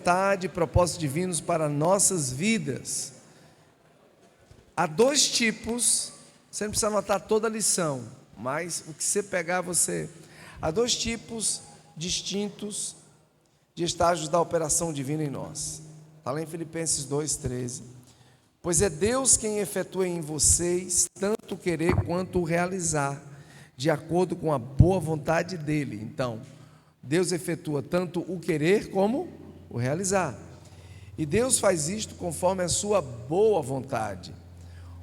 vontade e propósitos divinos para nossas vidas. Há dois tipos, você não precisa anotar toda a lição, mas o que você pegar, você... Há dois tipos distintos de estágios da operação divina em nós. Está lá em Filipenses 2,13. Pois é Deus quem efetua em vocês tanto o querer quanto o realizar, de acordo com a boa vontade dEle. Então, Deus efetua tanto o querer como o realizar. E Deus faz isto conforme a sua boa vontade.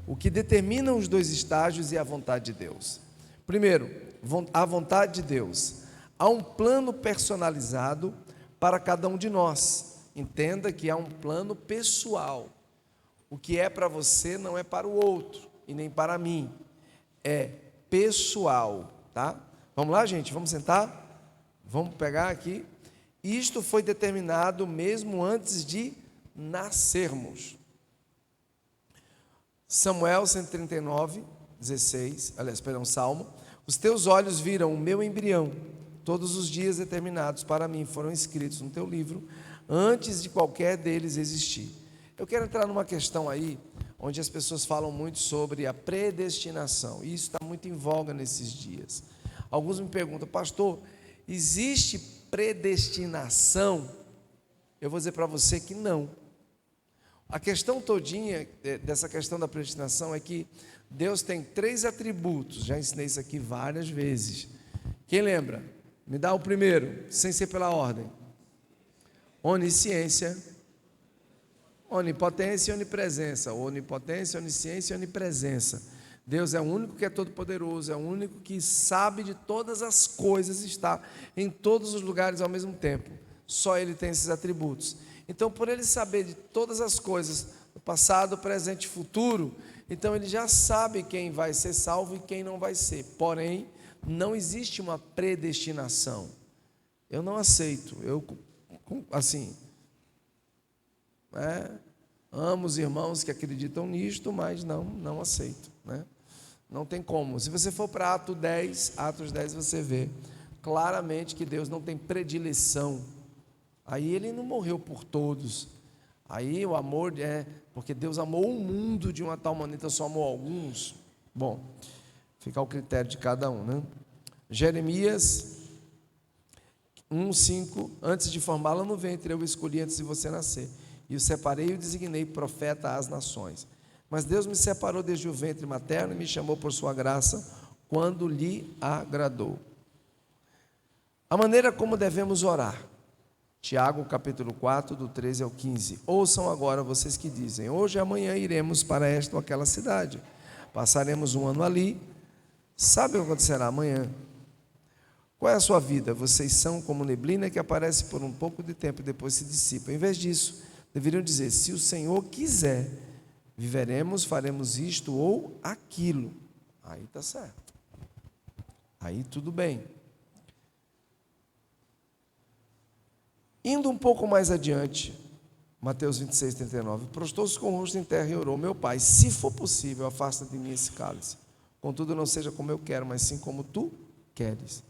O que determina os dois estágios é a vontade de Deus. Primeiro, a vontade de Deus. Há um plano personalizado para cada um de nós. Entenda que há um plano pessoal. O que é para você não é para o outro e nem para mim. É pessoal, tá? Vamos lá, gente? Vamos sentar? Vamos pegar aqui. Isto foi determinado mesmo antes de nascermos. Samuel 139, 16, Salmo. Os teus olhos viram o meu embrião, todos os dias determinados para mim foram escritos no teu livro, antes de qualquer deles existir. Eu quero entrar numa questão aí, onde as pessoas falam muito sobre a predestinação, e isso está muito em voga nesses dias. Alguns me perguntam, pastor, existe predestinação? Eu vou dizer para você que não. A questão todinha dessa questão da predestinação é que Deus tem 3 atributos, já ensinei isso aqui várias vezes. Quem lembra? Me dá o primeiro, sem ser pela ordem. Onisciência, onipotência e onipresença. Onipotência, onisciência e onipresença. Deus é o único que é todo-poderoso, é o único que sabe de todas as coisas, está em todos os lugares ao mesmo tempo. Só Ele tem esses atributos. Então, por Ele saber de todas as coisas, do passado, presente e futuro, então Ele já sabe quem vai ser salvo e quem não vai ser. Porém, não existe uma predestinação. Eu não aceito. Eu, assim, amo os irmãos que acreditam nisto, mas não aceito, né? Não tem como. Se você for para Atos 10, você vê claramente que Deus não tem predileção. Aí Ele não morreu por todos. Aí o amor porque Deus amou o mundo de uma tal maneira, então só amou alguns. Bom, fica ao critério de cada um, né? Jeremias 1:5, antes de formá-la no ventre, eu o escolhi antes de você nascer, e o separei e o designei profeta às nações. Mas Deus me separou desde o ventre materno e me chamou por sua graça, quando lhe agradou. A maneira como devemos orar. Tiago capítulo 4, do 13 ao 15. Ouçam agora vocês que dizem, hoje e amanhã iremos para esta ou aquela cidade, passaremos um ano ali, sabe o que acontecerá amanhã? Qual é a sua vida? Vocês são como neblina que aparece por um pouco de tempo e depois se dissipa. Em vez disso, deveriam dizer, se o Senhor quiser, viveremos, faremos isto ou aquilo. Aí está certo. Aí tudo bem. Indo um pouco mais adiante, Mateus 26, 39, prostou-se com o rosto em terra e orou, meu Pai, se for possível, afasta de mim esse cálice. Contudo, não seja como eu quero, mas sim como tu queres.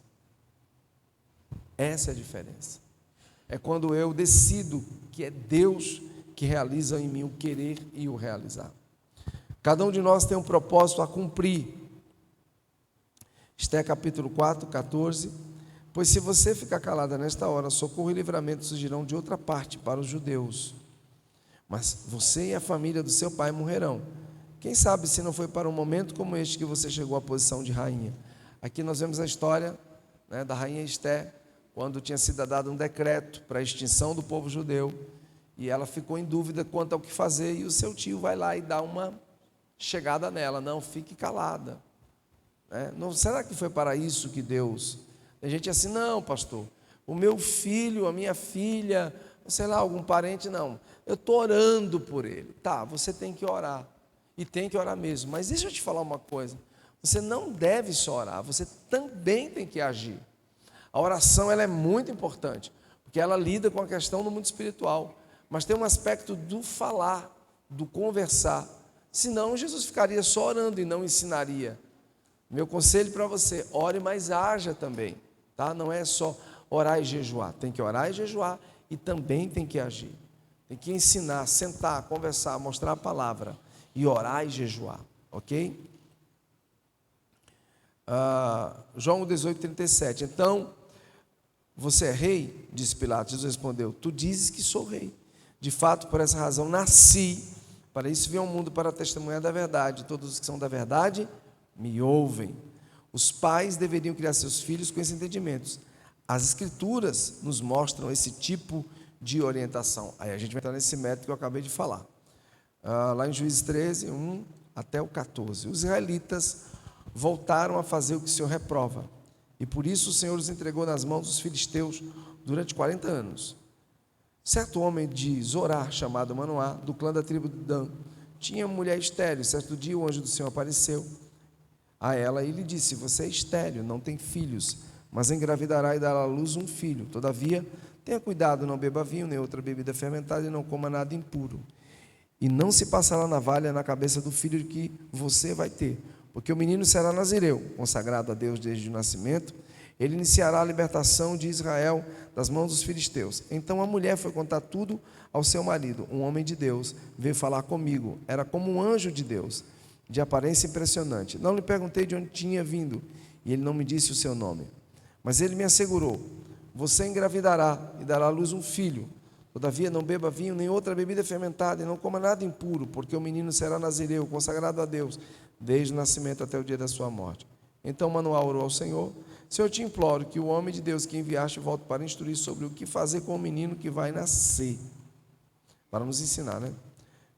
Essa é a diferença. É quando eu decido que é Deus que realiza em mim o querer e o realizar. Cada um de nós tem um propósito a cumprir. Esté capítulo 4, 14. Pois se você ficar calada nesta hora, socorro e livramento surgirão de outra parte para os judeus. Mas você e a família do seu pai morrerão. Quem sabe se não foi para um momento como este que você chegou à posição de rainha. Aqui nós vemos a história, né, da rainha Esté, quando tinha sido dado um decreto para a extinção do povo judeu, e ela ficou em dúvida quanto ao que fazer, e o seu tio vai lá e dá uma chegada nela, não, fique calada. Não, será que foi para isso que Deus... Tem gente assim, não, pastor, o meu filho, a minha filha, sei lá, algum parente, não, eu estou orando por ele. Tá, você tem que orar, e tem que orar mesmo, mas deixa eu te falar uma coisa, você não deve só orar, você também tem que agir. A oração, ela é muito importante, porque ela lida com a questão do mundo espiritual, mas tem um aspecto do falar, do conversar, senão Jesus ficaria só orando e não ensinaria. Meu conselho para você, ore, mas haja também. Tá? Não é só orar e jejuar, tem que orar e jejuar e também tem que agir. Tem que ensinar, sentar, conversar, mostrar a palavra e orar e jejuar, ok? João 18:37. Então, você é rei? Disse Pilatos. Jesus respondeu: tu dizes que sou rei. De fato, por essa razão nasci, para isso vim ao mundo, para testemunhar da verdade. Todos os que são da verdade me ouvem. Os pais deveriam criar seus filhos com esses entendimentos. As Escrituras nos mostram esse tipo de orientação. Aí a gente vai entrar nesse método que eu acabei de falar. Lá em Juízes 13, 1 até o 14. Os israelitas voltaram a fazer o que o Senhor reprova, e por isso o Senhor os entregou nas mãos dos filisteus durante 40 anos. Certo homem de Zorá, chamado Manoá, do clã da tribo de Dan, tinha mulher estéril. Certo dia o anjo do Senhor apareceu a ela e lhe disse: você é estéril, não tem filhos, mas engravidará e dará à luz um filho. Todavia, tenha cuidado, não beba vinho, nem outra bebida fermentada, e não coma nada impuro. E não se passará navalha na cabeça do filho que você vai ter, porque o menino será nazireu, consagrado a Deus desde o nascimento. Ele iniciará a libertação de Israel das mãos dos filisteus. Então a mulher foi contar tudo ao seu marido. Um homem de Deus veio falar comigo. Era como um anjo de Deus, de aparência impressionante. Não lhe perguntei de onde tinha vindo, e ele não me disse o seu nome. Mas ele me assegurou: você engravidará e dará à luz um filho. Todavia não beba vinho nem outra bebida fermentada, e não coma nada impuro, porque o menino será nazireu, consagrado a Deus, desde o nascimento até o dia da sua morte. Então Manoá orou ao Senhor: Senhor, eu te imploro que o homem de Deus que enviaste volte para instruir sobre o que fazer com o menino que vai nascer. Para nos ensinar, né?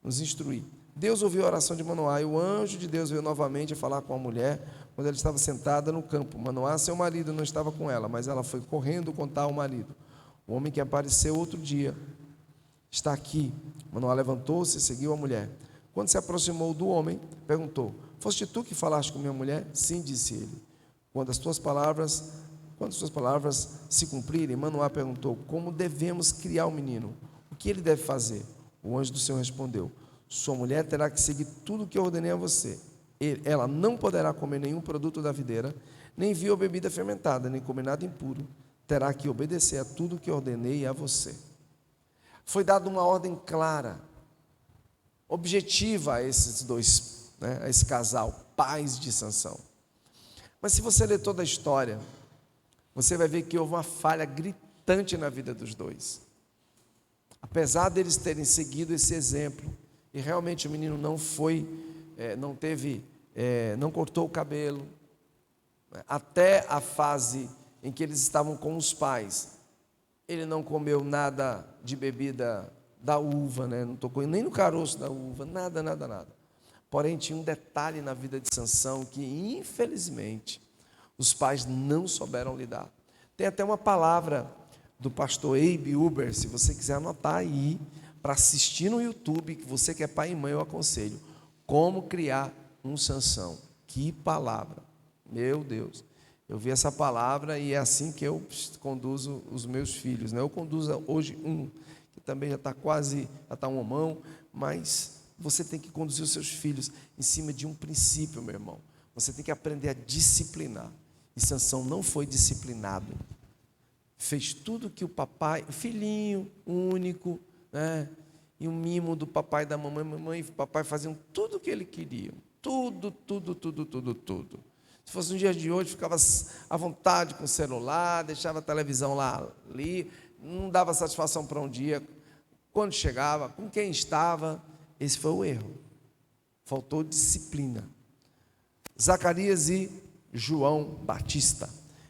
Nos instruir. Deus ouviu a oração de Manoá, e o anjo de Deus veio novamente a falar com a mulher, quando ela estava sentada no campo. Manoá, seu marido, não estava com ela, mas ela foi correndo contar ao marido: o homem que apareceu outro dia está aqui. Manoá levantou-se e seguiu a mulher. Quando se aproximou do homem, perguntou: foste tu que falaste com minha mulher? Sim, disse ele. Quando as tuas palavras se cumprirem, Manoá perguntou: como devemos criar o menino? O que ele deve fazer? O anjo do Senhor respondeu: sua mulher terá que seguir tudo o que eu ordenei a você. Ela não poderá comer nenhum produto da videira, nem vinho ou bebida fermentada, nem comer nada impuro. Terá que obedecer a tudo o que ordenei a você. Foi dada uma ordem clara, objetiva a esses dois, né, a esse casal, pais de Sansão. Mas se você ler toda a história, você vai ver que houve uma falha gritante na vida dos dois. Apesar deles terem seguido esse exemplo, e realmente o menino não cortou o cabelo, até a fase em que eles estavam com os pais, ele não comeu nada de bebida da uva, né? Não tocou nem no caroço da uva, nada. Porém, tinha um detalhe na vida de Sansão que, infelizmente, os pais não souberam lidar. Tem até uma palavra do pastor Abe Uber, se você quiser anotar aí, para assistir no YouTube, que você que é pai e mãe, eu aconselho: como criar um Sansão. Que palavra, meu Deus. Eu vi essa palavra e é assim que eu conduzo os meus filhos, né? Eu conduzo hoje um, que também já está um homão, mas você tem que conduzir os seus filhos em cima de um princípio, meu irmão. Você tem que aprender a disciplinar. E Sansão não foi disciplinado. Fez tudo que o papai, filhinho único, né? E o mimo do papai e da mamãe e papai faziam tudo o que ele queria. Tudo. Se fosse um dia de hoje, ficava à vontade com o celular, deixava a televisão lá ali, não dava satisfação para um dia. Quando chegava, com quem estava, esse foi o erro. Faltou disciplina. Zacarias e João Batista.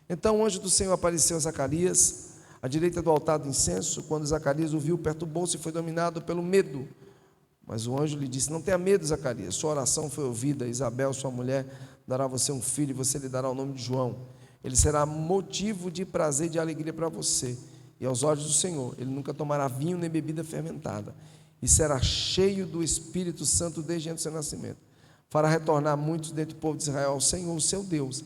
Então o anjo do Senhor apareceu a Zacarias, à direita do altar do incenso. Quando Zacarias o viu, perturbou-se e foi dominado pelo medo. Mas o anjo lhe disse: não tenha medo, Zacarias, sua oração foi ouvida. Isabel, sua mulher, dará a você um filho, e você lhe dará o nome de João. Ele será motivo de prazer e de alegria para você, e aos olhos do Senhor. Ele nunca tomará vinho nem bebida fermentada, e será cheio do Espírito Santo desde antes do seu nascimento. Fará retornar muitos dentre o povo de Israel ao Senhor, o seu Deus,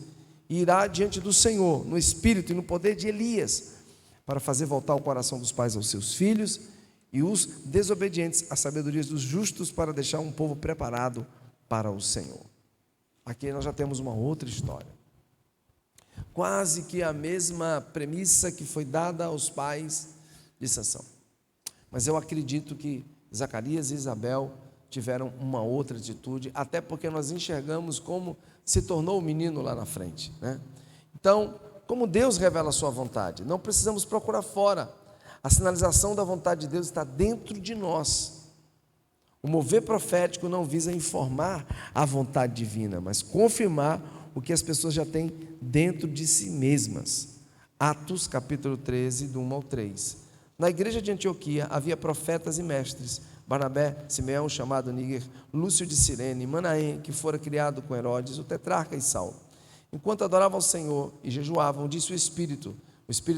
e irá diante do Senhor, no espírito e no poder de Elias, para fazer voltar o coração dos pais aos seus filhos, e os desobedientes à sabedoria dos justos, para deixar um povo preparado para o Senhor. Aqui nós já temos uma outra história. Quase que a mesma premissa que foi dada aos pais dissensão. Mas eu acredito que Zacarias e Isabel tiveram uma outra atitude, até porque nós enxergamos como se tornou o menino lá na frente, né? Então, como Deus revela a sua vontade, não precisamos procurar fora. A sinalização da vontade de Deus está dentro de nós. O mover profético não visa informar a vontade divina, mas confirmar o que as pessoas já têm dentro de si mesmas. Atos capítulo 13, do 1 ao 3. Na igreja de Antioquia havia profetas e mestres: Barnabé, Simeão, chamado Níger, Lúcio de Cirene, Manaém, que fora criado com Herodes, o tetrarca, e Saulo. Enquanto adoravam ao Senhor e jejuavam, disse o Espírito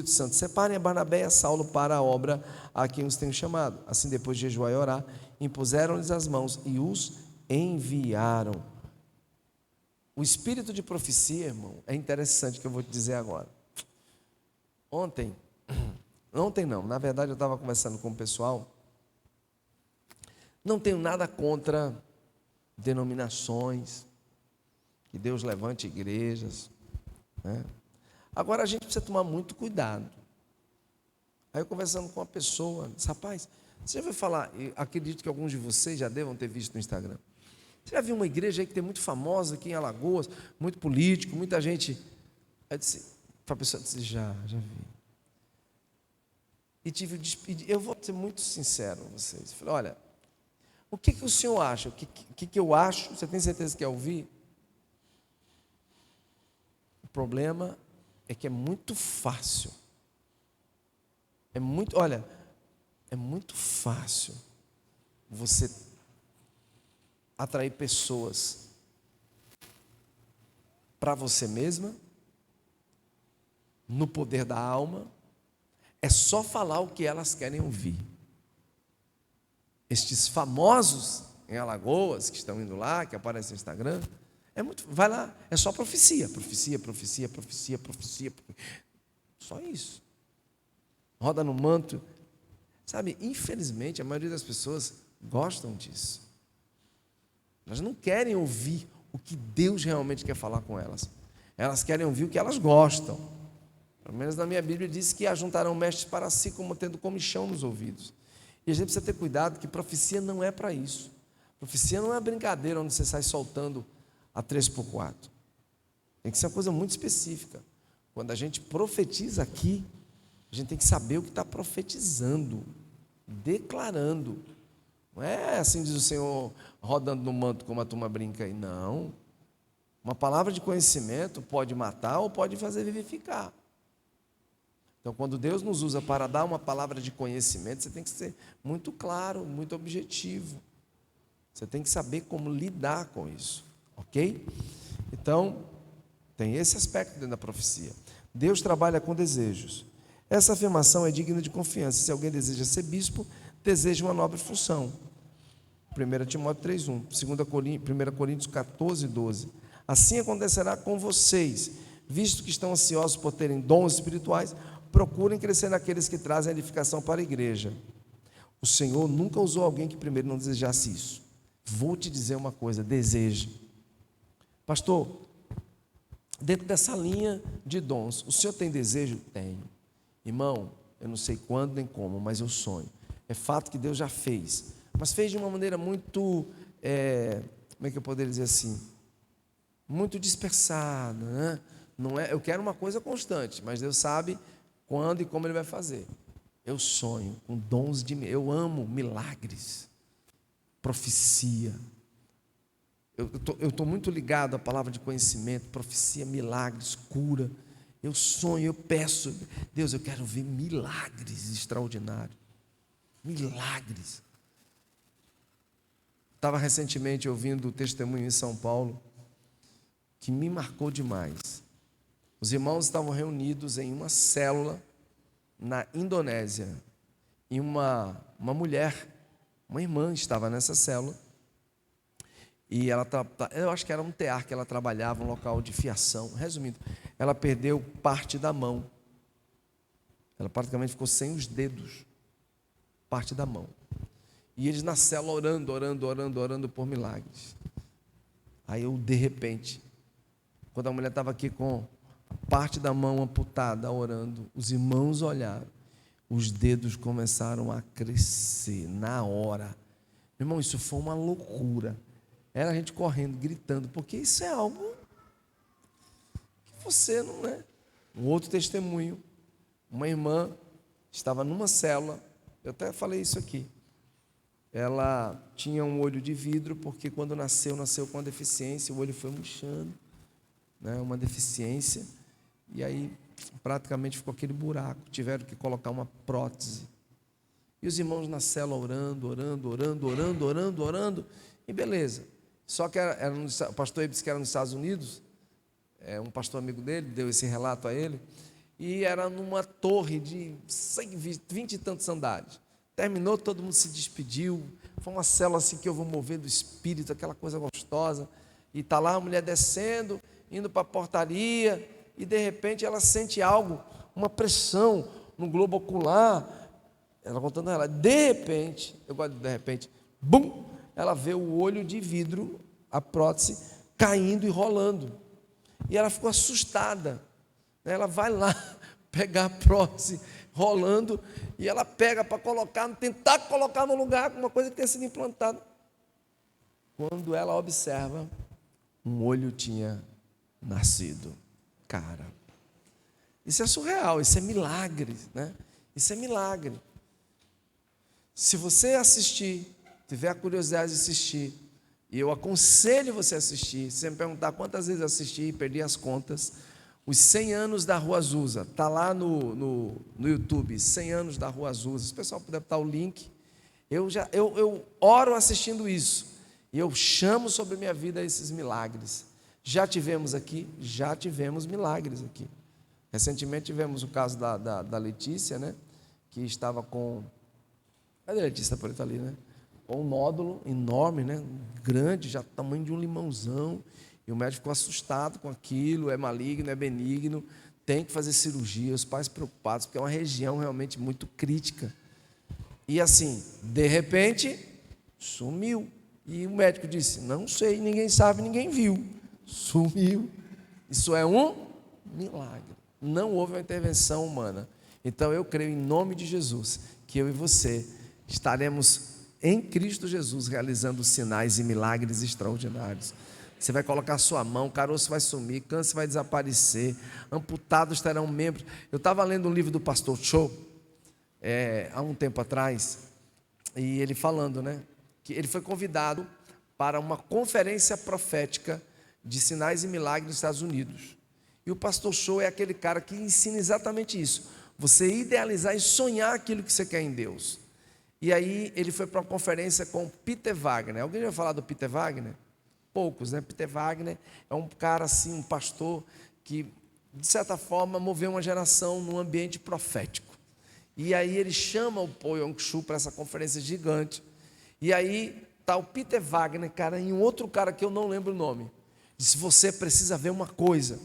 Santo: separem a Barnabé e a Saulo para a obra a quem os tenho chamado. Assim, depois de jejuar e orar, impuseram-lhes as mãos e os enviaram. O espírito de profecia, irmão, é interessante que eu vou te dizer agora. Ontem não, na verdade eu estava conversando com o pessoal. Não tenho nada contra denominações, que Deus levante igrejas, né? Agora a gente precisa tomar muito cuidado. Aí eu conversando com uma pessoa, disse: rapaz, você já ouviu falar, e acredito que alguns de vocês já devam ter visto no Instagram, você já viu uma igreja aí que tem muito famosa aqui em Alagoas, muito político, muita gente? Aí disse, a pessoa disse: já vi. E eu vou ser muito sincero com vocês. Eu falei: olha, o que o senhor acha? O que eu acho? Você tem certeza que quer ouvir? O problema é que é muito fácil. É muito fácil você atrair pessoas para você mesma, no poder da alma. É só falar o que elas querem ouvir. Estes famosos em Alagoas que estão indo lá, que aparecem no Instagram, vai lá, é só profecia. Só isso. Roda no manto. Sabe, infelizmente, a maioria das pessoas gostam disso. Elas não querem ouvir o que Deus realmente quer falar com elas. Elas querem ouvir o que elas gostam. Pelo menos na minha Bíblia diz que ajuntarão mestres para si, como tendo comichão nos ouvidos. E a gente precisa ter cuidado, que profecia não é para isso. Profecia não é brincadeira onde você sai soltando a 3x4. Tem que ser uma coisa muito específica. Quando a gente profetiza aqui, a gente tem que saber o que está profetizando, declarando. Não é assim, diz o Senhor, rodando no manto como a turma brinca aí. Não. Uma palavra de conhecimento pode matar ou pode fazer vivificar. Então, quando Deus nos usa para dar uma palavra de conhecimento, você tem que ser muito claro, muito objetivo. Você tem que saber como lidar com isso, ok? Então, tem esse aspecto dentro da profecia. Deus trabalha com desejos. Essa afirmação é digna de confiança. Se alguém deseja ser bispo, deseja uma nobre função. 1 Timóteo 3:1, 1 Coríntios 14:12. Assim acontecerá com vocês, visto que estão ansiosos por terem dons espirituais, procurem crescer naqueles que trazem edificação para a igreja. O Senhor nunca usou alguém que primeiro não desejasse isso. Vou te dizer uma coisa: deseje. Pastor, dentro dessa linha de dons, o senhor tem desejo? Tenho. Irmão, eu não sei quando nem como, mas eu sonho. É fato que Deus já fez, mas fez de uma maneira muito, como é que eu poderia dizer assim? Muito dispersada, né? Não é, eu quero uma coisa constante, mas Deus sabe quando e como Ele vai fazer. Eu sonho com dons eu amo milagres, profecia. Eu estou muito ligado à palavra de conhecimento, profecia, milagres, cura. Eu sonho, eu peço, Deus, eu quero ver milagres extraordinários. Milagres. Estava recentemente ouvindo o testemunho em São Paulo, que me marcou demais. Os irmãos estavam reunidos em uma célula na Indonésia. E uma mulher, uma irmã, estava nessa célula. E ela, eu acho que era um tear que ela trabalhava, um local de fiação. Resumindo, ela perdeu parte da mão. Ela praticamente ficou sem os dedos. Parte da mão. E eles na célula orando por milagres. Aí eu, de repente, quando a mulher estava aqui com a parte da mão amputada, orando, os irmãos olharam. os dedos começaram a crescer na hora. Meu irmão, isso foi uma loucura. Era a gente correndo, gritando, porque isso é algo que você não é. Um outro testemunho, uma irmã estava numa célula, eu até falei isso aqui. Ela tinha um olho de vidro, porque quando nasceu com uma deficiência, o olho foi murchando, né, uma deficiência, e aí praticamente ficou aquele buraco, tiveram que colocar uma prótese. E os irmãos na célula orando, e beleza. Só que o pastor disse que era nos Estados Unidos, um pastor amigo dele deu esse relato a ele, e era numa torre de 20 e tantos andares. Terminou, todo mundo se despediu, foi uma célula assim que eu vou mover do espírito, aquela coisa gostosa, e está lá a mulher descendo, indo para a portaria, e de repente ela sente algo, uma pressão no globo ocular, ela contando ela, de repente, eu gosto de repente, bum, ela vê o olho de vidro, a prótese, caindo e rolando, e ela ficou assustada, ela vai lá pegar a prótese rolando, e ela pega para tentar colocar no lugar, uma coisa que tinha sido implantada. Quando ela observa, um olho tinha nascido. Cara, isso é surreal, isso é milagre, né? Isso é milagre. Se você assistir, tiver a curiosidade de assistir, e eu aconselho você a assistir, se você me perguntar quantas vezes assisti e perdi as contas, os 100 anos da Rua Azusa, está lá no YouTube, 100 anos da Rua Azusa, se o pessoal puder botar o link, eu oro assistindo isso, e eu chamo sobre a minha vida esses milagres. Já tivemos milagres aqui. Recentemente tivemos o caso da Letícia, né, que estava com... Cadê a Letícia? Por ali, né? Com um nódulo enorme, né, grande, já tamanho de um limãozão, e o médico ficou assustado com aquilo, é maligno, é benigno, tem que fazer cirurgia, os pais preocupados, porque é uma região realmente muito crítica. E assim, de repente, sumiu. E o médico disse, não sei, ninguém sabe, ninguém viu. Sumiu. Isso é um milagre. Não houve uma intervenção humana. Então eu creio em nome de Jesus, que eu e você estaremos em Cristo Jesus realizando sinais e milagres extraordinários. Você vai colocar a sua mão, o caroço vai sumir, câncer vai desaparecer, amputados terão membros. Eu estava lendo um livro do pastor Cho, há um tempo atrás, e ele falando, né, que ele foi convidado para uma conferência profética de sinais e milagres nos Estados Unidos. E o pastor Cho é aquele cara que ensina exatamente isso, você idealizar e sonhar aquilo que você quer em Deus. E aí ele foi para uma conferência com Peter Wagner. Alguém já vai falar do Peter Wagner? Poucos, né? Peter Wagner é um cara assim, um pastor que, de certa forma, moveu uma geração num ambiente profético. E aí ele chama o Paul Yong-Soo para essa conferência gigante. E aí está o Peter Wagner, cara, e um outro cara que eu não lembro o nome. Disse, você precisa ver uma coisa.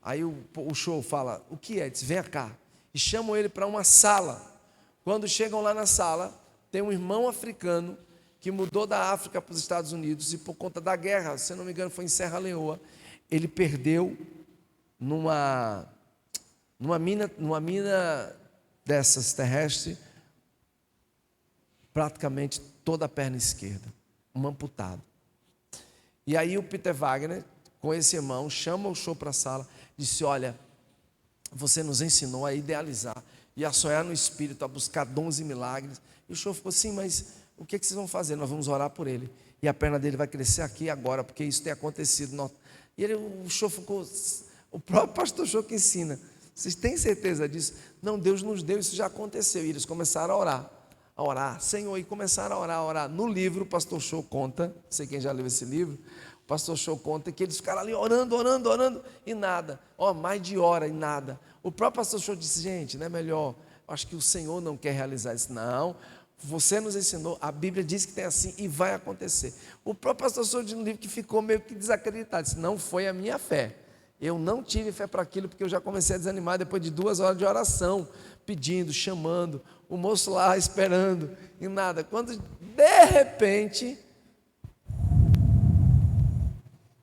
Aí o show fala, o que é? Diz, venha cá. E chamam ele para uma sala. Quando chegam lá na sala, tem um irmão africano que mudou da África para os Estados Unidos, e por conta da guerra, se não me engano foi em Serra Leoa, ele perdeu numa mina dessas terrestres, praticamente toda a perna esquerda, um amputado. E aí o Peter Wagner, com esse irmão, chama o show para a sala, disse, olha, você nos ensinou a idealizar e a sonhar no Espírito, a buscar dons e milagres. E o show ficou assim, mas o que vocês vão fazer? Nós vamos orar por ele. E a perna dele vai crescer aqui agora, porque isso tem acontecido. E o show ficou, o próprio pastor Show que ensina. Vocês têm certeza disso? Não, Deus nos deu, isso já aconteceu. E eles começaram a orar, Senhor, e começaram a orar. No livro, o pastor Show conta, não sei quem já leu esse livro, o pastor Show conta que eles ficaram ali orando, e nada. Mais de hora e nada. O próprio pastor Show disse, gente, não é melhor, acho que o Senhor não quer realizar isso. Não, você nos ensinou, a Bíblia diz que tem assim e vai acontecer. O próprio pastor Show diz no livro que ficou meio que desacreditado, disse, não foi a minha fé. Eu não tive fé para aquilo, porque eu já comecei a desanimar depois de 2 horas de oração, pedindo, chamando, o moço lá esperando, e nada. Quando de repente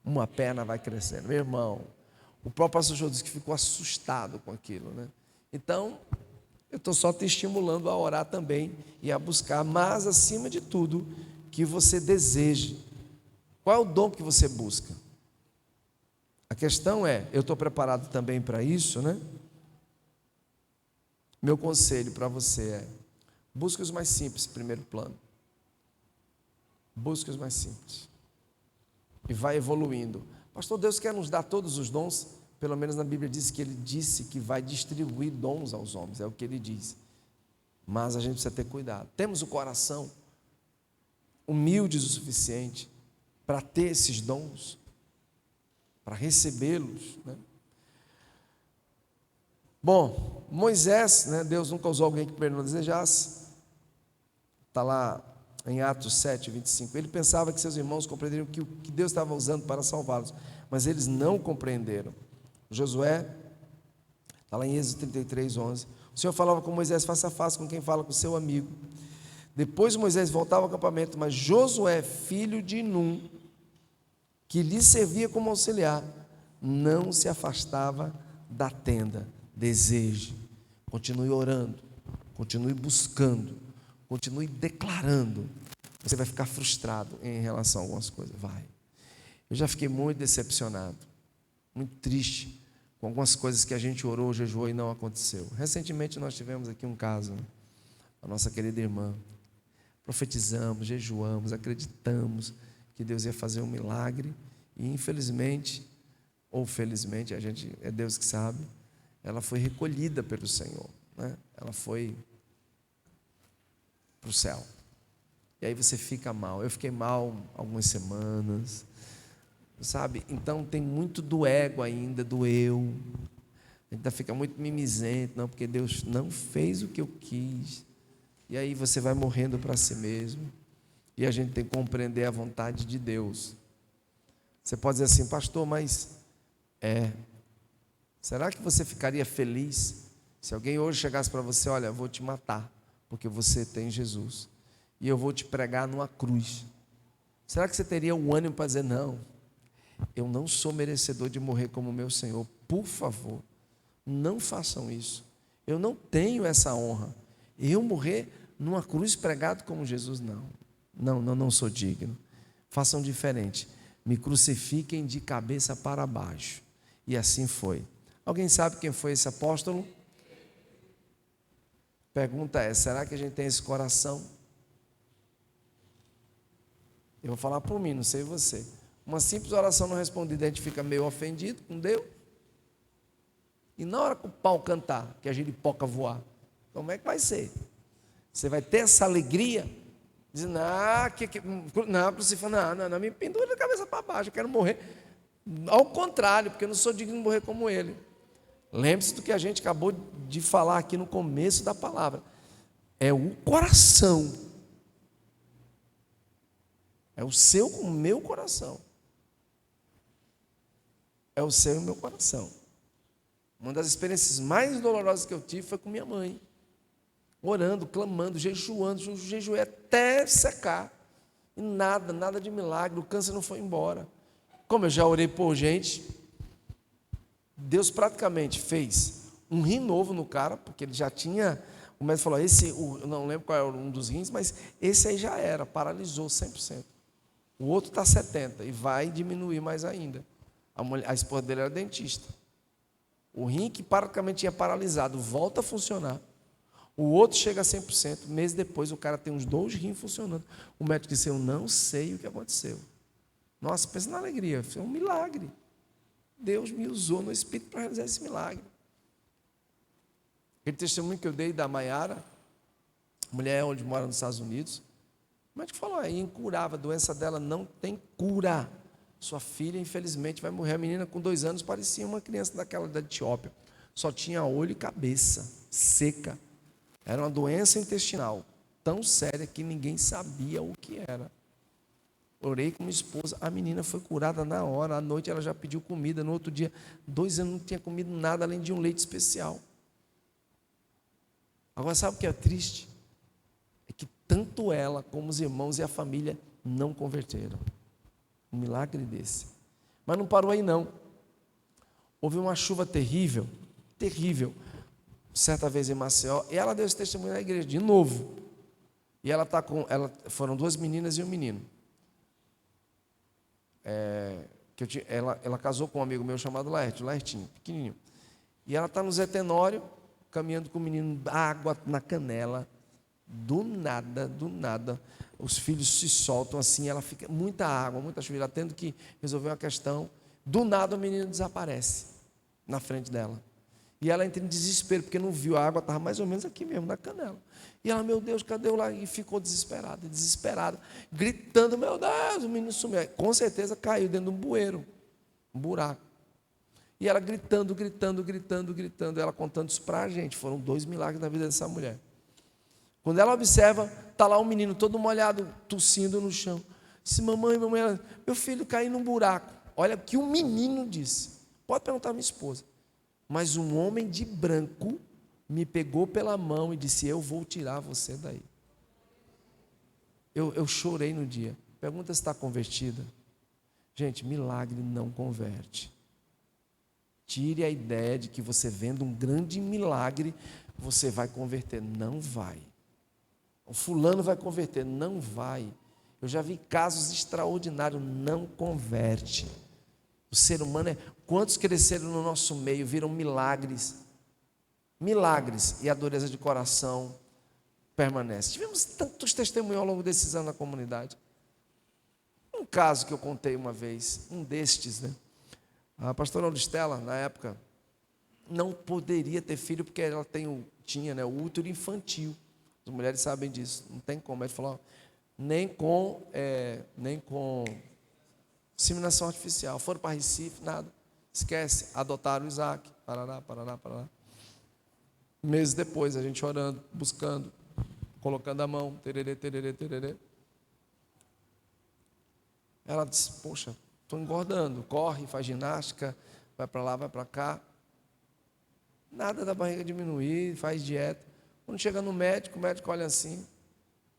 uma perna vai crescendo, meu irmão. O próprio pastor João disse que ficou assustado com aquilo, né? Então, Eu estou só te estimulando a orar também e a buscar, mas acima de tudo, que você deseje. Qual é o dom que você busca? A questão é, eu estou preparado também para isso, né? Meu conselho para você é, busque os mais simples em primeiro plano. Busque os mais simples. E vai evoluindo. Pastor, Deus quer nos dar todos os dons? Pelo menos na Bíblia diz que Ele disse que vai distribuir dons aos homens, é o que Ele diz. Mas a gente precisa ter cuidado. Temos o coração humildes o suficiente para ter esses dons, para recebê-los, né? Bom, Moisés, né, Deus nunca usou alguém que primeiro não desejasse. Está lá em Atos 7, 25. Ele pensava que seus irmãos compreenderiam que o que Deus estava usando para salvá-los, mas eles não compreenderam. Josué, está lá em Êxodo 33, 11. O Senhor falava com Moisés face a face, com quem fala com seu amigo. Depois Moisés voltava ao acampamento, mas Josué, filho de Num, que lhe servia como auxiliar, não se afastava da tenda. Deseje, continue orando, continue buscando, continue declarando. Você vai ficar frustrado em relação a algumas coisas, vai. Eu já fiquei muito decepcionado, muito triste com algumas coisas que a gente orou, jejuou e não aconteceu. Recentemente nós tivemos aqui um caso, né? A nossa querida irmã. Profetizamos, jejuamos, acreditamos que Deus ia fazer um milagre e infelizmente, ou felizmente, é Deus que sabe, ela foi recolhida pelo Senhor, né? Ela foi para o céu. E aí você fica mal. Eu fiquei mal algumas semanas, sabe? Então tem muito do ego ainda, do eu. A gente ainda fica muito mimizento, não, porque Deus não fez o que eu quis. E aí você vai morrendo para si mesmo. E a gente tem que compreender a vontade de Deus. Você pode dizer assim, pastor, mas será que você ficaria feliz se alguém hoje chegasse para você, olha, eu vou te matar, porque você tem Jesus, e eu vou te pregar numa cruz? Será que você teria o ânimo para dizer, não, eu não sou merecedor de morrer como meu Senhor, por favor, não façam isso, eu não tenho essa honra, eu morrer numa cruz pregado como Jesus? Não sou digno. Façam diferente, me crucifiquem de cabeça para baixo. E assim foi. Alguém sabe quem foi esse apóstolo? Pergunta é, será que a gente tem esse coração? Eu vou falar por mim, não sei você. Uma simples oração não respondida, a gente fica meio ofendido com Deus. E na hora que o pau cantar, que a giripoca voar, como é que vai ser? Você vai ter essa alegria, dizendo, não, crucifica, não, me pendura da cabeça para baixo, eu quero morrer. Ao contrário, porque eu não sou digno de morrer como ele. Lembre-se do que a gente acabou de falar aqui no começo da palavra. É o coração. É o seu com o meu coração. É o seu e o meu coração. Uma das experiências mais dolorosas que eu tive foi com minha mãe. Orando, clamando, jejuando, jejuei até secar. E nada de milagre, o câncer não foi embora. Como eu já orei por gente, Deus praticamente fez um rim novo no cara, porque ele já tinha, o médico falou, eu não lembro qual era um dos rins, mas esse aí já era, paralisou 100%. O outro está 70% e vai diminuir mais ainda. A esposa dele era dentista. O rim que praticamente tinha paralisado volta a funcionar. O outro chega a 100%, mês depois o cara tem uns 2 rins funcionando. O médico disse, eu não sei o que aconteceu. Nossa, pensa na alegria, foi um milagre. Deus me usou no Espírito para realizar esse milagre. Aquele testemunho que eu dei da Maiara, mulher onde mora nos Estados Unidos, o médico falou, é incurável, a doença dela não tem cura. Sua filha, infelizmente, vai morrer. A menina com 2 anos parecia uma criança daquela da Etiópia. Só tinha olho e cabeça, seca. Era uma doença intestinal, tão séria que ninguém sabia o que era. Orei com minha esposa, a menina foi curada na hora, à noite ela já pediu comida, no outro dia, 2 anos não tinha comido nada além de um leite especial. Agora sabe o que é triste? É que tanto ela como os irmãos e a família não converteram. Um milagre desse. Mas não parou aí não. Houve uma chuva terrível, terrível. certa vez em Maceió, e ela deu esse testemunho na igreja, de novo. E ela está com. Foram 2 meninas e um menino. Ela casou com um amigo meu chamado Laertinho, pequenininho. E ela está no Zetenório, caminhando com o menino, água na canela. Do nada, os filhos se soltam assim, ela fica, muita água, muita chuva, ela tendo que resolver uma questão. Do nada o menino desaparece na frente dela. E ela entra em desespero, porque não viu, a água estava mais ou menos aqui mesmo, na canela. E ela, meu Deus, cadê o lá? E ficou desesperada, gritando, meu Deus, o menino sumiu. Com certeza caiu dentro de um bueiro, um buraco. E ela gritando, ela contando isso para a gente. Foram 2 milagres na vida dessa mulher. Quando ela observa, está lá um menino todo molhado, tossindo no chão. Disse, mamãe, meu filho caiu num buraco. Olha o que o menino disse. Pode perguntar à minha esposa. Mas um homem de branco me pegou pela mão e disse, eu vou tirar você daí. Eu chorei no dia. Pergunta se está convertida. Gente, milagre não converte. Tire a ideia de que você vendo um grande milagre, você vai converter. Não vai. O fulano vai converter. Não vai. Eu já vi casos extraordinários. Não converte. O ser humano Quantos cresceram no nosso meio, viram milagres. Milagres. E a dureza de coração permanece. Tivemos tantos testemunhos ao longo desses anos na comunidade. Um caso que eu contei uma vez, um destes, né? A pastora Auristela, na época, não poderia ter filho porque ela tinha, né, o útero infantil. As mulheres sabem disso, não tem como. Ele falou, nem com inseminação artificial. Foram para Recife, nada. Esquece, adotaram o Isaac. Parará. Meses depois, a gente orando, buscando, colocando a mão, tererê. Ela disse, poxa, estou engordando. Corre, faz ginástica, vai para lá, vai para cá. Nada da barriga diminuir, faz dieta. Quando chega no médico, o médico olha assim,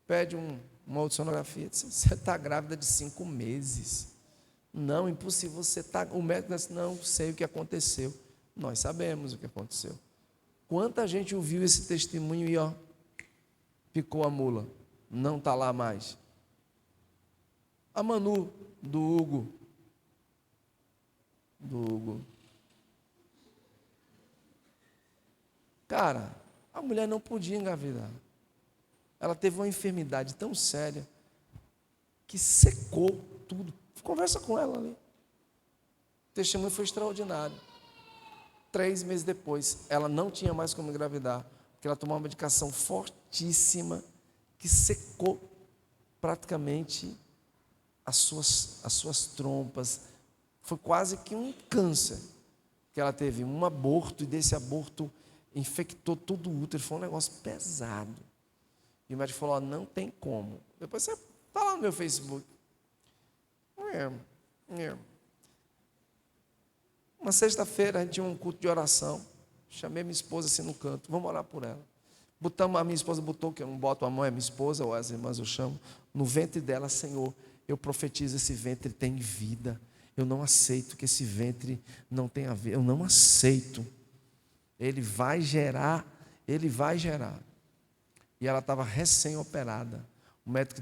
pede uma ultrassonografia, diz, você está grávida de 5 meses. Não, impossível, você está... O médico disse, não sei o que aconteceu. Nós sabemos o que aconteceu. Quanta gente ouviu esse testemunho e picou a mula. Não está lá mais. A Manu, do Hugo. Cara, a mulher não podia engravidar. Ela teve uma enfermidade tão séria que secou tudo. Conversa com ela ali. O testemunho foi extraordinário. 3 meses depois, ela não tinha mais como engravidar, porque ela tomou uma medicação fortíssima que secou praticamente as suas trompas. Foi quase que um câncer que ela teve, um aborto, e desse aborto infectou todo o útero. Foi um negócio pesado. E o médico falou, não tem como. Depois você está lá no meu Facebook. Uma sexta-feira a gente tinha um culto de oração. Chamei minha esposa assim no canto, vamos orar por ela. A minha esposa botou, que eu não boto a mão, é minha esposa, ou as irmãs eu chamo, no ventre dela, Senhor, eu profetizo, esse ventre tem vida. Eu não aceito que esse ventre não tenha vida. Eu não aceito. Ele vai gerar. E ela estava recém-operada. O médico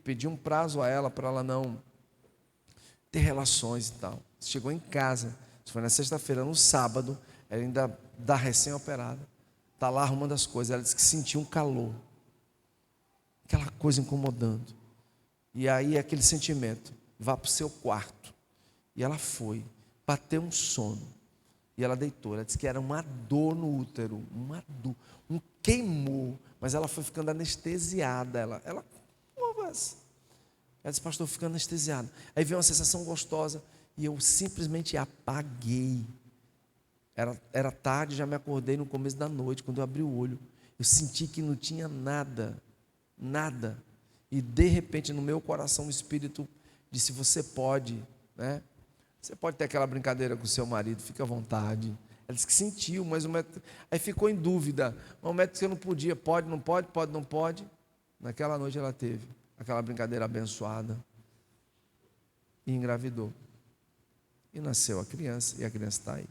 pediu um prazo a ela para ela não ter relações e tal. Chegou em casa, isso foi na sexta-feira, no sábado, ela ainda dá recém-operada, está lá arrumando as coisas, ela disse que sentiu um calor, aquela coisa incomodando, e aí aquele sentimento, vá para o seu quarto, e ela foi, bateu um sono, e ela deitou, ela disse que era uma dor no útero, uma dor, um queimou, mas ela foi ficando anestesiada, ela disse, pastor, ficando anestesiado. Aí veio uma sensação gostosa e eu simplesmente apaguei. Era tarde, já me acordei no começo da noite, quando eu abri o olho. Eu senti que não tinha nada. E de repente no meu coração o Espírito disse, você pode, né? Você pode ter aquela brincadeira com o seu marido, fica à vontade. Ela disse que sentiu, mas o médico... Aí ficou em dúvida. O médico disse que eu não podia, pode, não pode. Naquela noite ela teve aquela brincadeira abençoada e engravidou. E nasceu a criança, e a criança está aí.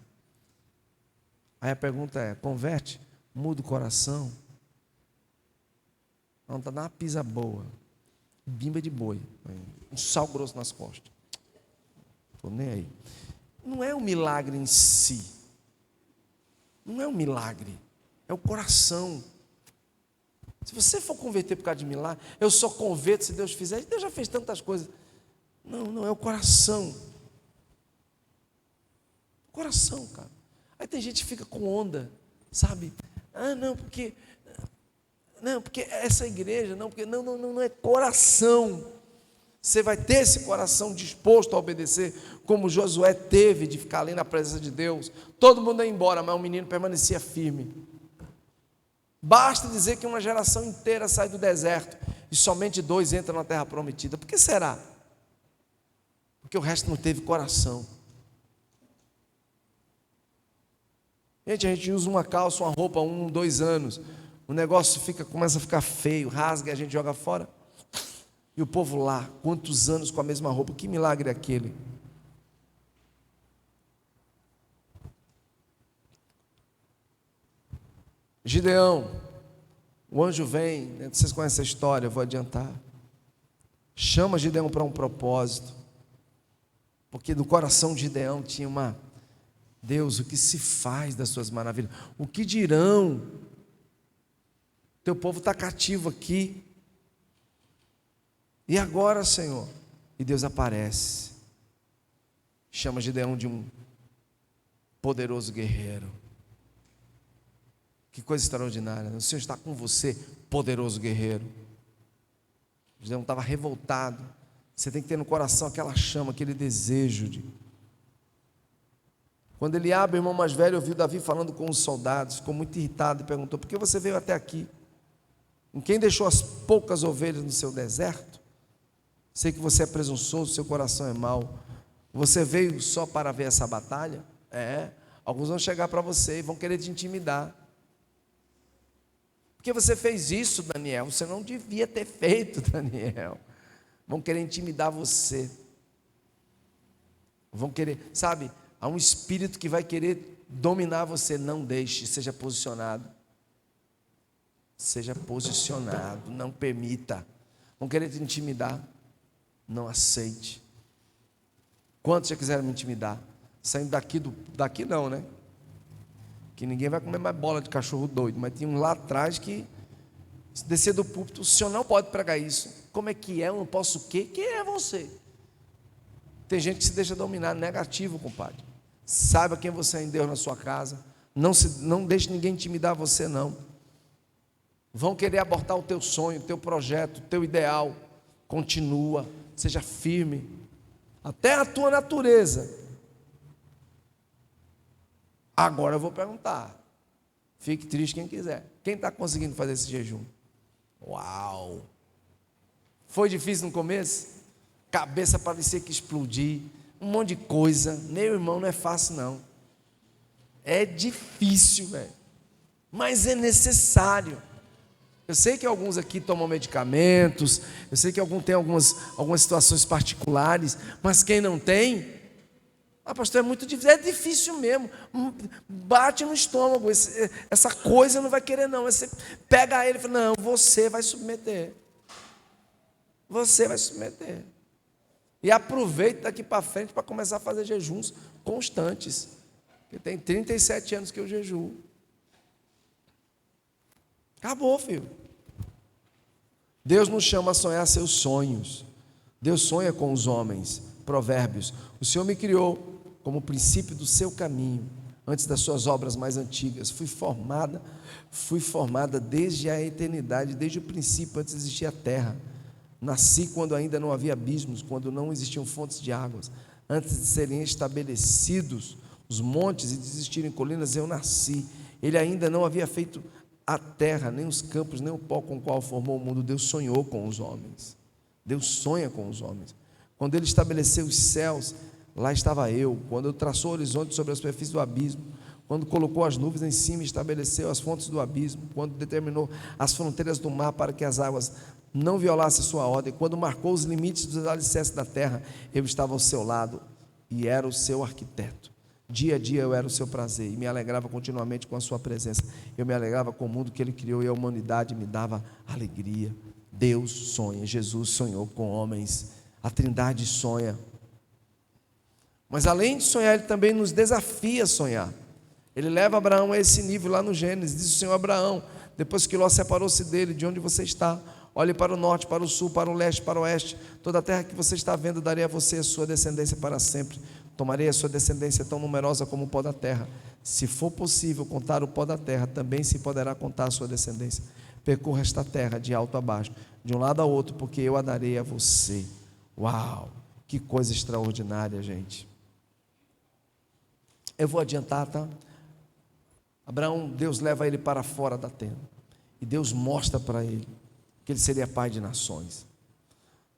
Aí a pergunta é, converte? muda o coração. Não está dando uma pisa boa, bimba de boi, um sal grosso nas costas. Estou nem aí. Não é o milagre em si, não é o milagre, é o coração. Se você for converter por causa de milagre, eu só converto se Deus fizer. Deus já fez tantas coisas. Não é o coração. O coração, cara. Aí tem gente que fica com onda, sabe? Porque essa igreja, não é coração. Você vai ter esse coração disposto a obedecer, como Josué teve, de ficar ali na presença de Deus. Todo mundo ia embora, mas o menino permanecia firme. Basta dizer que uma geração inteira sai do deserto e somente 2 entram na terra prometida. Por que será? Porque o resto não teve coração. A gente usa uma calça, uma roupa 1, 2 anos, o negócio começa a ficar feio, rasga e a gente joga fora. E o povo lá, quantos anos com a mesma roupa? Que milagre é aquele? Gideão, o anjo vem, vocês conhecem a história, eu vou adiantar. Chama Gideão para um propósito, porque no coração de Gideão tinha Deus, o que se faz das suas maravilhas? O que dirão? Teu povo está cativo aqui. E agora, Senhor? E Deus aparece. Chama Gideão de um poderoso guerreiro. Que coisa extraordinária. O Senhor está com você, poderoso guerreiro. Gideão estava revoltado. Você tem que ter no coração aquela chama, aquele desejo de... Quando Eliabe, o irmão mais velho, ouviu Davi falando com os soldados, ficou muito irritado e perguntou: por que você veio até aqui? Em quem deixou as poucas ovelhas no seu deserto? Sei que você é presunçoso, seu coração é mau. Você veio só para ver essa batalha? Alguns vão chegar para você e vão querer te intimidar. Por que você fez isso, Daniel? Você não devia ter feito, Daniel. Vão querer intimidar você. Vão querer, sabe? Há um espírito que vai querer dominar você. Não deixe, seja posicionado. Seja posicionado, não permita. Vão querer te intimidar. Não aceite. Quantos já quiseram me intimidar? Saindo daqui não, né? Que ninguém vai comer mais bola de cachorro doido. Mas tinha um lá atrás que, se descer do púlpito, o senhor não pode pregar isso. Como é que é? Eu não posso o quê? Quem é você? Tem gente que se deixa dominar, negativo, compadre. Saiba quem você é em Deus na sua casa. Não deixe ninguém intimidar você, não. Vão querer abortar o teu sonho, o teu projeto, o teu ideal. Continua, seja firme. Até a tua natureza. Agora eu vou perguntar. Fique triste quem quiser. Quem está conseguindo fazer esse jejum? Uau! Foi difícil no começo? Cabeça parecia que explodir. Um monte de coisa. Meu irmão, não é fácil não. É difícil, velho. Mas é necessário. Eu sei que alguns aqui tomam medicamentos. Eu sei que alguns têm algumas situações particulares. Mas quem não tem... pastor, é muito difícil. É difícil mesmo. Bate no estômago. Essa coisa não vai querer não. Você pega ele e fala: não, você vai submeter. Você vai submeter. E aproveita daqui para frente para começar a fazer jejuns constantes. Porque tem 37 anos que eu jejuo. Acabou, filho. Deus nos chama a sonhar seus sonhos. Deus sonha com os homens. Provérbios. O Senhor me criou como princípio do seu caminho, antes das suas obras mais antigas. Fui formada desde a eternidade, desde o princípio, antes de existir a terra. Nasci quando ainda não havia abismos, quando não existiam fontes de águas. Antes de serem estabelecidos os montes e de existirem colinas, eu nasci. Ele ainda não havia feito a terra, nem os campos, nem o pó com o qual formou o mundo. Deus sonhou com os homens. Deus sonha com os homens. Quando Ele estabeleceu os céus, lá estava eu. Quando traçou o horizonte sobre a superfície do abismo, quando colocou as nuvens em cima e estabeleceu as fontes do abismo, quando determinou as fronteiras do mar para que as águas não violassem sua ordem, quando marcou os limites dos alicerces da terra, eu estava ao seu lado e era o seu arquiteto. Dia a dia eu era o seu prazer e me alegrava continuamente com a sua presença. Eu me alegrava com o mundo que ele criou e a humanidade me dava alegria. Deus sonha, Jesus sonhou com homens, a Trindade sonha. Mas além de sonhar, ele também nos desafia a sonhar. Ele leva Abraão a esse nível lá no Gênesis. Diz o Senhor: Abraão, depois que Ló separou-se dele, de onde você está, olhe para o norte, para o sul, para o leste, para o oeste. Toda a terra que você está vendo, darei a você e a sua descendência para sempre. Tomarei a sua descendência tão numerosa como o pó da terra. Se for possível contar o pó da terra, também se poderá contar a sua descendência. Percorra esta terra de alto a baixo, de um lado a outro, porque eu a darei a você. Uau, que coisa extraordinária, gente. Eu vou adiantar, tá? Abraão, Deus leva ele para fora da tenda. E Deus mostra para ele que ele seria pai de nações.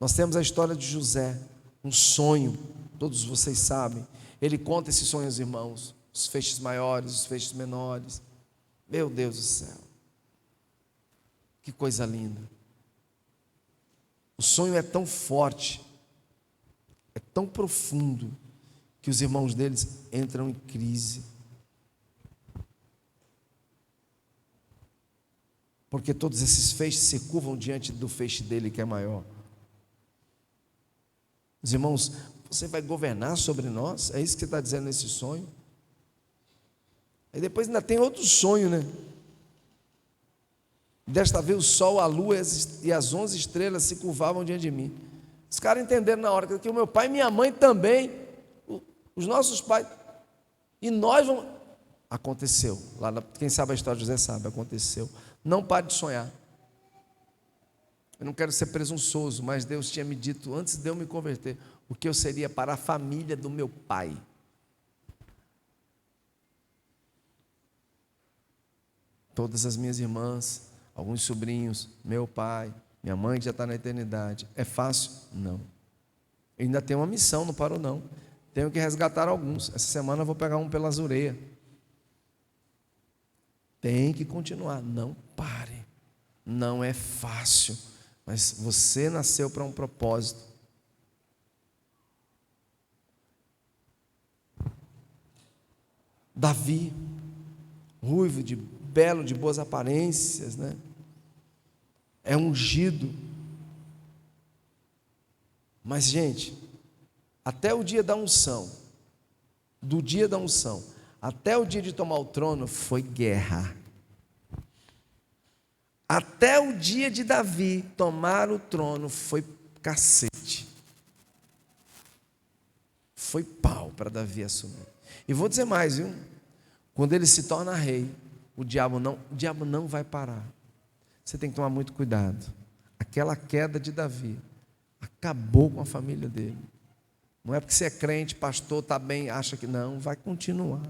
Nós temos a história de José, um sonho, todos vocês sabem. Ele conta esses sonhos, irmãos, os feixes maiores, os feixes menores. Meu Deus do céu, que coisa linda. O sonho é tão forte, é tão profundo, que os irmãos deles entram em crise. Porque todos esses feixes se curvam diante do feixe dele que é maior. Os irmãos, você vai governar sobre nós? É isso que você está dizendo nesse sonho? Aí depois ainda tem outro sonho, né? Desta vez o sol, a lua e as 11 estrelas se curvavam diante de mim. Os caras entenderam na hora que o meu pai e minha mãe também, os nossos pais, e nós vamos... Aconteceu. Quem sabe a história de José sabe, aconteceu. Não pare de sonhar. Eu não quero ser presunçoso, mas Deus tinha me dito, antes de eu me converter, o que eu seria para a família do meu pai. Todas as minhas irmãs, alguns sobrinhos, meu pai, minha mãe que já está na eternidade. É fácil? Não. Eu ainda tenho uma missão, não paro não. Tenho que resgatar alguns. Essa semana eu vou pegar um pela Azureia. Tem que continuar, não pare. Não é fácil, mas você nasceu para um propósito. Davi, ruivo, belo, de boas aparências, né? É ungido. Mas, gente, até o dia da unção, do dia da unção, até o dia de tomar o trono, foi guerra. Até o dia de Davi tomar o trono, foi cacete. Foi pau para Davi assumir. E vou dizer mais, viu? Quando ele se torna rei, o diabo não vai parar. Você tem que tomar muito cuidado. Aquela queda de Davi acabou com a família dele. Não é porque você é crente, pastor, está bem, acha que não, vai continuar.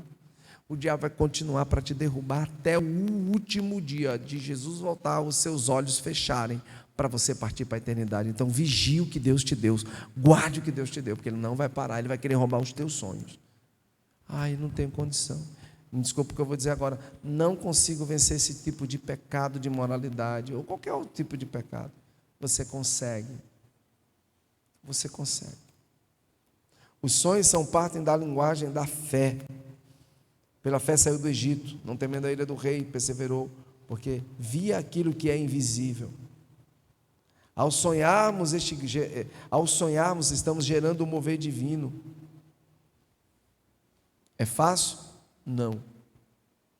O diabo vai continuar para te derrubar até o último dia de Jesus voltar, os seus olhos fecharem para você partir para a eternidade. Então vigie o que Deus te deu, guarde o que Deus te deu, porque Ele não vai parar, Ele vai querer roubar os teus sonhos. Ai, não tenho condição. Me desculpa o que eu vou dizer agora. Não consigo vencer esse tipo de pecado de moralidade, ou qualquer outro tipo de pecado. Você consegue. Você consegue. Os sonhos partem da linguagem da fé. Pela fé saiu do Egito, não temendo a ira do rei, perseverou, porque via aquilo que é invisível. Ao sonharmos, estamos gerando um mover divino. É fácil? Não.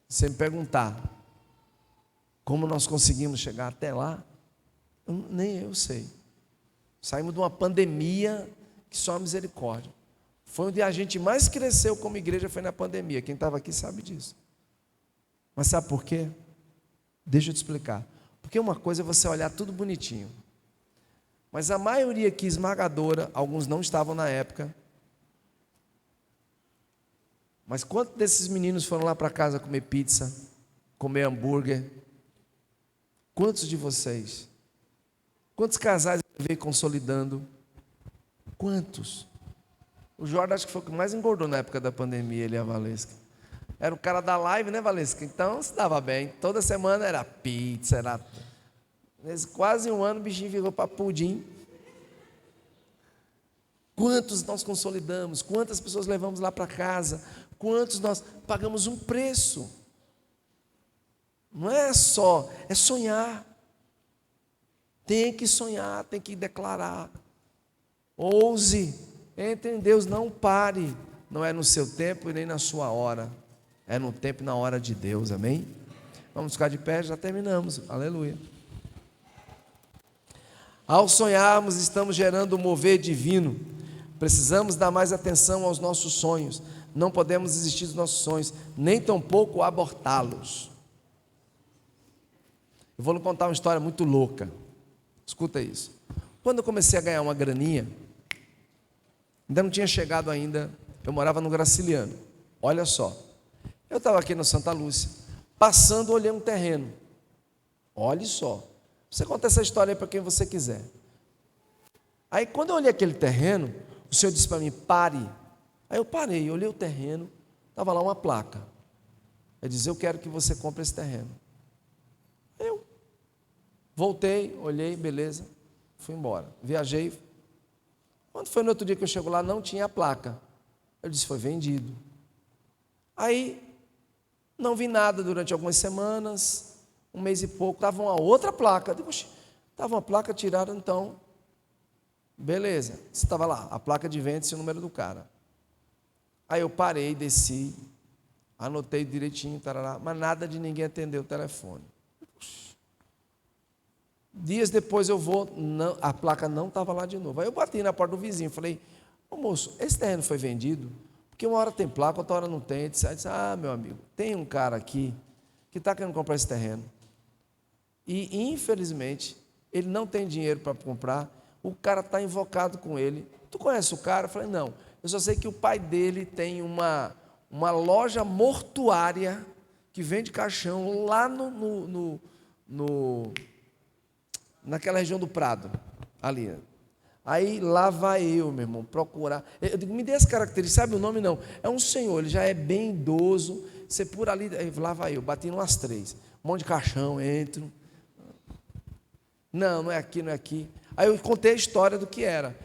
Se me perguntar como nós conseguimos chegar até lá, nem eu sei. Saímos de uma pandemia que só a misericórdia. Foi onde a gente mais cresceu como igreja, foi na pandemia. Quem estava aqui sabe disso. Mas sabe por quê? Deixa eu te explicar. Porque uma coisa é você olhar tudo bonitinho. Mas a maioria aqui esmagadora, alguns não estavam na época. Mas quantos desses meninos foram lá para casa comer pizza, comer hambúrguer? Quantos de vocês? Quantos casais veio consolidando? Quantos? O Jorge acho que foi o que mais engordou na época da pandemia, ele e a Valesca. Era o cara da live, né, Valesca? Então se dava bem. Toda semana era pizza, era... Quase um ano o bichinho virou para pudim. Quantos nós consolidamos? Quantas pessoas levamos lá para casa? Quantos nós pagamos um preço? Não é só, é sonhar. Tem que sonhar, tem que declarar. Ouse, entre em Deus, não pare. Não é no seu tempo e nem na sua hora. É no tempo e na hora de Deus, amém? Vamos ficar de pé, já terminamos, aleluia. Ao sonharmos, estamos gerando um mover divino. Precisamos dar mais atenção aos nossos sonhos. Não podemos desistir dos nossos sonhos, nem tampouco abortá-los. Eu vou lhe contar uma história muito louca. Escuta isso. Quando eu comecei a ganhar uma graninha, ainda não tinha chegado ainda, eu morava no Graciliano. Olha só, eu estava aqui no Santa Lúcia, passando, olhei um terreno. Olha só, você conta essa história aí para quem você quiser. Aí quando eu olhei aquele terreno, o Senhor disse para mim, pare. Aí eu parei, olhei o terreno, estava lá uma placa. Ele disse, eu quero que você compre esse terreno. Eu voltei, olhei, beleza, fui embora. Viajei. Quando foi no outro dia que eu chego lá, não tinha a placa. Eu disse, foi vendido. Aí, não vi nada durante algumas semanas, um mês e pouco, estava uma outra placa. Estava uma placa tirada, então, beleza. Estava lá, a placa de venda e o número do cara. Aí eu parei, desci, anotei direitinho, tarará, mas nada de ninguém atender o telefone. Dias depois eu vou, não, a placa não estava lá de novo. Aí eu bati na porta do vizinho, falei, ô moço, esse terreno foi vendido? Porque uma hora tem placa, outra hora não tem. Ele disse, meu amigo, tem um cara aqui que está querendo comprar esse terreno. E infelizmente, ele não tem dinheiro para comprar, o cara está invocado com ele. Tu conhece o cara? Eu falei, não, eu só sei que o pai dele tem uma loja mortuária que vende caixão lá naquela região do Prado, ali. Aí lá vai eu, meu irmão, procurar. Eu digo, me dê essa característica, sabe o nome? Não. É um senhor, ele já é bem idoso. Você por ali, lá vai eu, bati umas 3. Um monte de caixão, entro. Não é aqui, não é aqui. Aí eu contei a história do que era.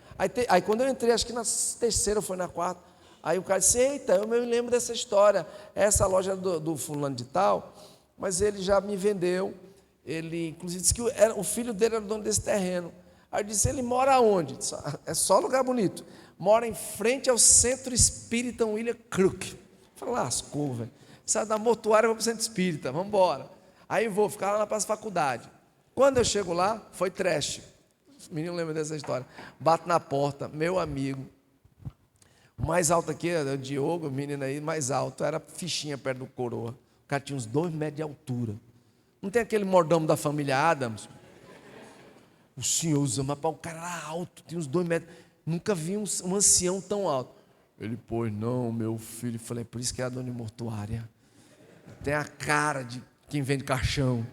Aí quando eu entrei, acho que na terceira ou foi na quarta, aí o cara disse, eita, eu me lembro dessa história. Essa loja do fulano de tal, mas ele já me vendeu. Ele, inclusive, disse que o filho dele era o dono desse terreno. Aí eu disse, ele mora onde? Disse, é só lugar bonito. Mora em frente ao Centro Espírita William Crook. Eu falei, lascou, velho. Sai da mortuária, vou para o Centro Espírita, vamos embora. Aí vou ficar lá na Praça Faculdade. Quando eu chego lá, foi trash. O menino lembra dessa história. Bato na porta, meu amigo. O mais alto aqui, o Diogo, o menino aí, mais alto, era fichinha perto do coroa. O cara tinha uns 2 metros de altura. Não tem aquele mordomo da família Adams? O senhor usa, mas o cara era alto, tinha uns 2 metros. Nunca vi um ancião tão alto. Ele, pois não, meu filho. Falei, por isso que é a dona de mortuária. Tem a cara de quem vende caixão.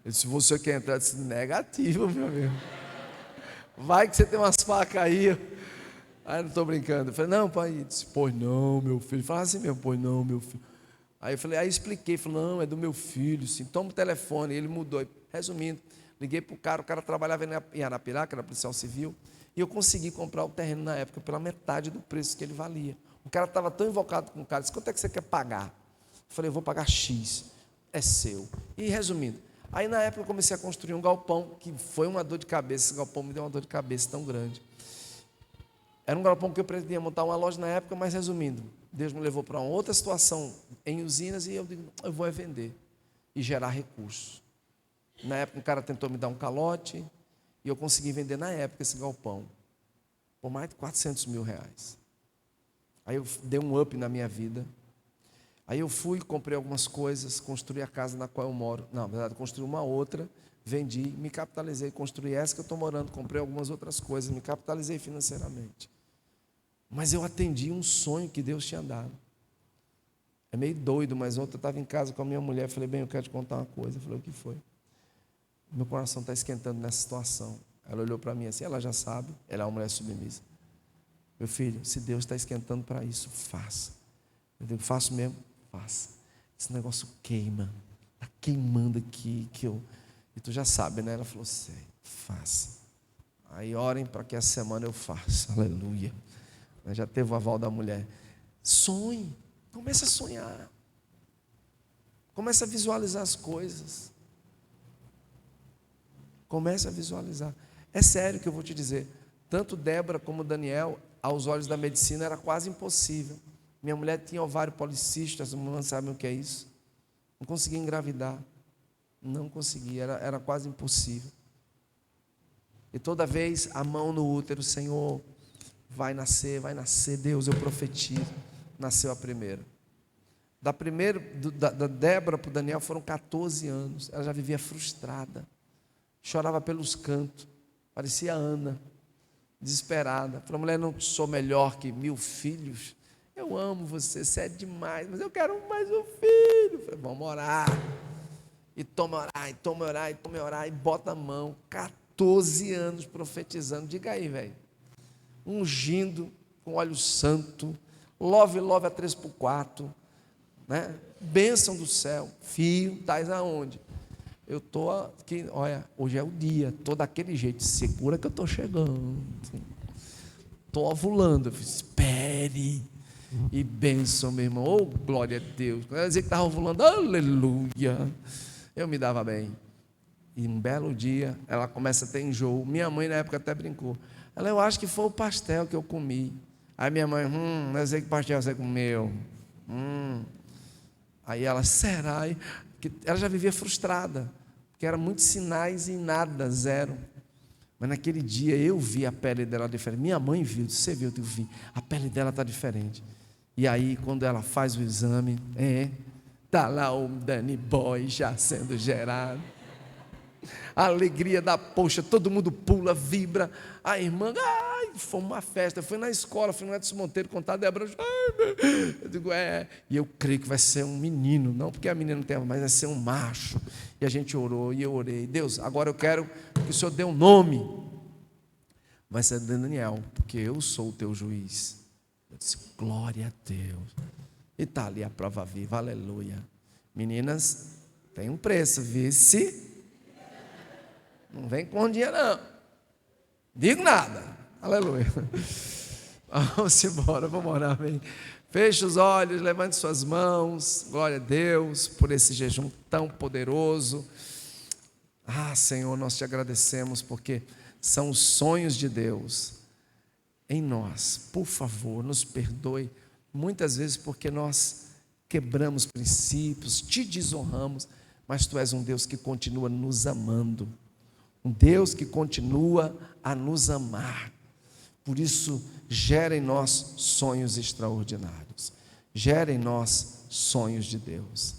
Ele disse, você quer entrar? Eu disse, negativo, meu amigo. Vai que você tem umas facas aí. Aí eu não estou brincando. Eu falei, não, pai. Ele disse, pois não, meu filho. Fala assim mesmo, pois não, meu filho. Aí eu falei, aí expliquei, falei, não, é do meu filho, sim, toma o telefone, ele mudou. Resumindo, liguei para o cara trabalhava em Arapiraca, era policial civil, e eu consegui comprar o terreno na época pela metade do preço que ele valia. O cara estava tão invocado com o cara, disse, quanto é que você quer pagar? Eu falei, eu vou pagar X, é seu. E resumindo, aí na época eu comecei a construir um galpão, que foi uma dor de cabeça, esse galpão me deu uma dor de cabeça tão grande. Era um galpão que eu pretendia montar uma loja na época, mas resumindo, Deus me levou para uma outra situação em usinas e eu digo, eu vou vender e gerar recursos. Na época um cara tentou me dar um calote e eu consegui vender na época esse galpão por mais de 400 mil reais. Aí eu dei um up na minha vida. Aí eu fui, comprei algumas coisas, construí a casa na qual eu moro. Não, na verdade, construí uma outra, vendi, me capitalizei, construí essa que eu estou morando, comprei algumas outras coisas, me capitalizei financeiramente. Mas eu atendi um sonho que Deus tinha dado. É meio doido, mas ontem eu estava em casa com a minha mulher, falei, bem, eu quero te contar uma coisa. Eu falei, o que foi? Meu coração está esquentando nessa situação. Ela olhou para mim assim, ela já sabe, ela é uma mulher submissa. Meu filho, se Deus está esquentando para isso, faça. Eu digo, faço mesmo? Faça. Esse negócio queima, está queimando aqui, e tu já sabe, né? Ela falou, sei, faça. Aí orem para que essa semana eu faça, aleluia. Já teve o aval da mulher. Sonhe. Comece a sonhar. Comece a visualizar as coisas. Comece a visualizar. É sério que eu vou te dizer. Tanto Débora como Daniel, aos olhos da medicina, era quase impossível. Minha mulher tinha ovário policístico, as mães sabem o que é isso. Não conseguia engravidar. Não conseguia, era quase impossível. E toda vez a mão no útero, Senhor, vai nascer, Deus, eu profetizo. Nasceu a primeira. Da Débora para o Daniel foram 14 anos. Ela já vivia frustrada. Chorava pelos cantos. Parecia Ana, desesperada. Falou, mulher, não sou melhor que 1000 filhos. Eu amo você, você é demais, mas eu quero mais um filho. Falei, vamos orar. E toma orar, e toma orar, e toma orar, e bota a mão. 14 anos profetizando. Diga aí, velho. Ungindo com óleo santo. Love a 3x4. Né? Bênção do céu. Filho, estás aonde? Eu estou aqui, olha, hoje é o dia, estou daquele jeito, segura que eu estou chegando. Estou ovulando. Eu fiz, espere. E bênção, meu irmão. Oh, glória a Deus. Quando ela dizia que estava ovulando, aleluia. Eu me dava bem. E um belo dia, ela começa a ter enjoo. Minha mãe, na época, até brincou. Ela, eu acho que foi o pastel que eu comi. Aí minha mãe, não sei que pastel você comeu. Aí ela, será? Ela já vivia frustrada, porque eram muitos sinais e nada, zero. Mas naquele dia eu vi a pele dela diferente. Minha mãe viu, você viu, eu vi. A pele dela está diferente. E aí, quando ela faz o exame, está lá o Danny Boy já sendo gerado. A alegria da poxa, todo mundo pula, vibra. A irmã, foi uma festa. Fui na escola, fui no Edson Monteiro contar a Débora. Eu digo, e eu creio que vai ser um menino, não porque a menina não tem, mas vai ser um macho. E a gente orou, e eu orei. Deus, agora eu quero que o Senhor dê um nome. Vai ser Daniel, porque eu sou o teu juiz. Eu disse, glória a Deus. E está ali a prova viva, aleluia. Meninas, tem um preço, vice. Não vem com dinheiro, não. Digo nada. Aleluia. Vamos embora, vamos orar, bem. Feche os olhos, levante suas mãos. Glória a Deus por esse jejum tão poderoso. Senhor, nós te agradecemos porque são os sonhos de Deus em nós. Por favor, nos perdoe muitas vezes porque nós quebramos princípios, te desonramos, mas tu és um Deus que continua nos amando. Um Deus que continua a nos amar. Por isso, gera em nós sonhos extraordinários. Gera em nós sonhos de Deus.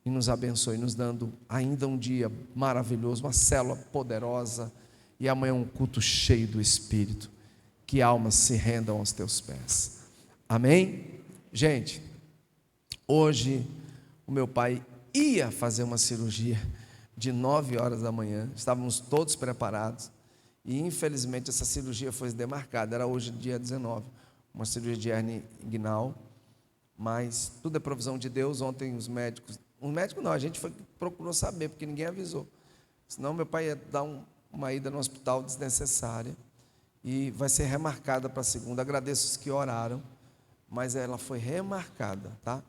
E nos abençoe, nos dando ainda um dia maravilhoso, uma célula poderosa. E amanhã um culto cheio do Espírito. Que almas se rendam aos teus pés. Amém? Gente, hoje o meu pai ia fazer uma cirurgia de 9 horas da manhã, estávamos todos preparados, e infelizmente essa cirurgia foi demarcada, era hoje dia 19, uma cirurgia de hérnia inguinal, mas tudo é provisão de Deus. Ontem os médicos não, a gente procurou saber, porque ninguém avisou, senão meu pai ia dar uma ida no hospital desnecessária, e vai ser remarcada para segunda. Agradeço os que oraram, mas ela foi remarcada, tá?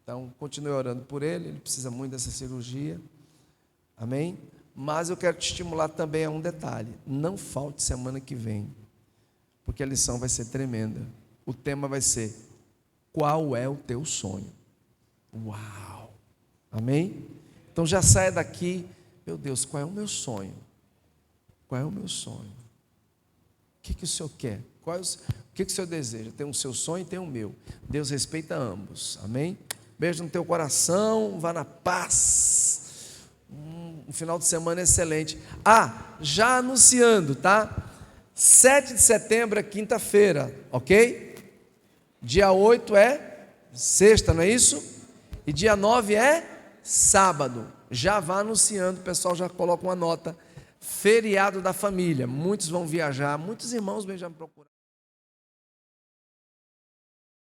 Então continue orando por ele precisa muito dessa cirurgia. Amém? Mas eu quero te estimular também a um detalhe. Não falte semana que vem, porque a lição vai ser tremenda. O tema vai ser: qual é o teu sonho? Uau! Amém? Então já saia daqui, meu Deus, qual é o meu sonho? Qual é o meu sonho? O que o Senhor quer? O que o Senhor deseja? Tem o seu sonho e tem o meu. Deus respeita ambos. Amém? Beijo no teu coração, vá na paz. Um final de semana excelente. Já anunciando, tá? 7 de setembro é quinta-feira, ok? Dia 8 é sexta, não é isso? E dia 9 é sábado. Já vá anunciando, o pessoal já coloca uma nota. Feriado da família. Muitos vão viajar, muitos irmãos já me procuram.